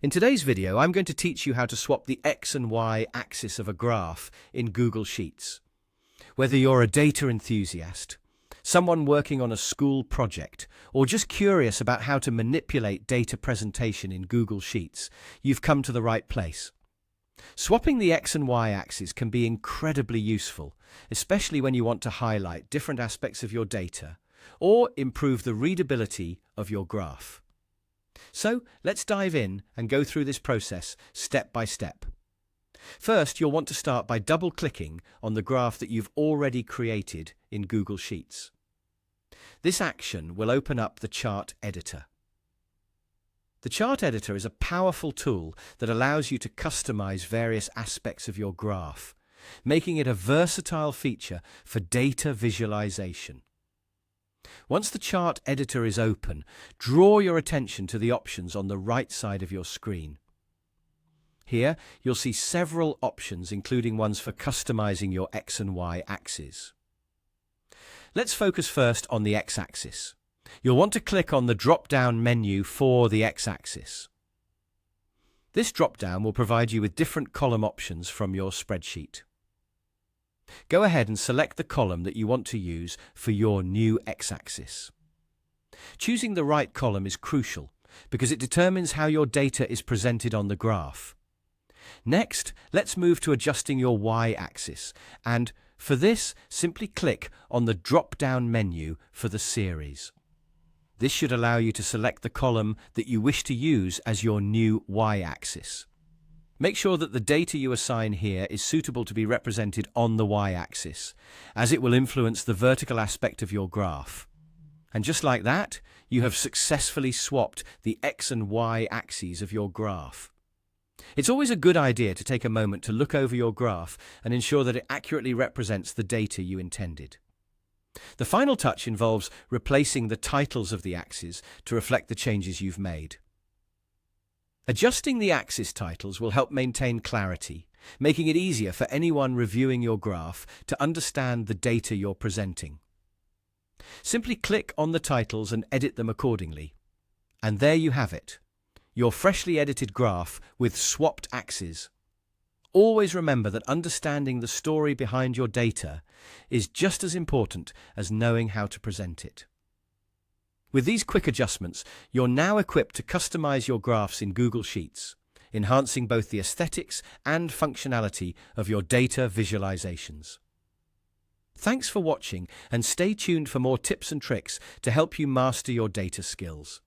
In today's video, I'm going to teach you how to swap the X and Y axis of a graph in Google Sheets. Whether you're a data enthusiast, someone working on a school project, or just curious about how to manipulate data presentation in Google Sheets, you've come to the right place. Swapping the X and Y axes can be incredibly useful, especially when you want to highlight different aspects of your data or improve the readability of your graph. So let's dive in and go through this process step by step. First, you'll want to start by double-clicking on the graph that you've already created in Google Sheets. This action will open up the chart editor. The chart editor is a powerful tool that allows you to customize various aspects of your graph, making it a versatile feature for data visualization. Once the chart editor is open, draw your attention to the options on the right side of your screen. Here, you'll see several options, including ones for customizing your X and Y axes. Let's focus first on the X-axis. You'll want to click on the drop-down menu for the X-axis. This drop-down will provide you with different column options from your spreadsheet. Go ahead and select the column that you want to use for your new X-axis. Choosing the right column is crucial because it determines how your data is presented on the graph. Next, let's move to adjusting your Y-axis, and for this, simply click on the drop-down menu for the series. This should allow you to select the column that you wish to use as your new Y-axis. Make sure that the data you assign here is suitable to be represented on the Y-axis, as it will influence the vertical aspect of your graph. And just like that, you have successfully swapped the X and Y axes of your graph. It's always a good idea to take a moment to look over your graph and ensure that it accurately represents the data you intended. The final touch involves replacing the titles of the axes to reflect the changes you've made. Adjusting the axis titles will help maintain clarity, making it easier for anyone reviewing your graph to understand the data you're presenting. Simply click on the titles and edit them accordingly. And there you have it, your freshly edited graph with swapped axes. Always remember that understanding the story behind your data is just as important as knowing how to present it. With these quick adjustments, you're now equipped to customize your graphs in Google Sheets, enhancing both the aesthetics and functionality of your data visualizations. Thanks for watching, and stay tuned for more tips and tricks to help you master your data skills.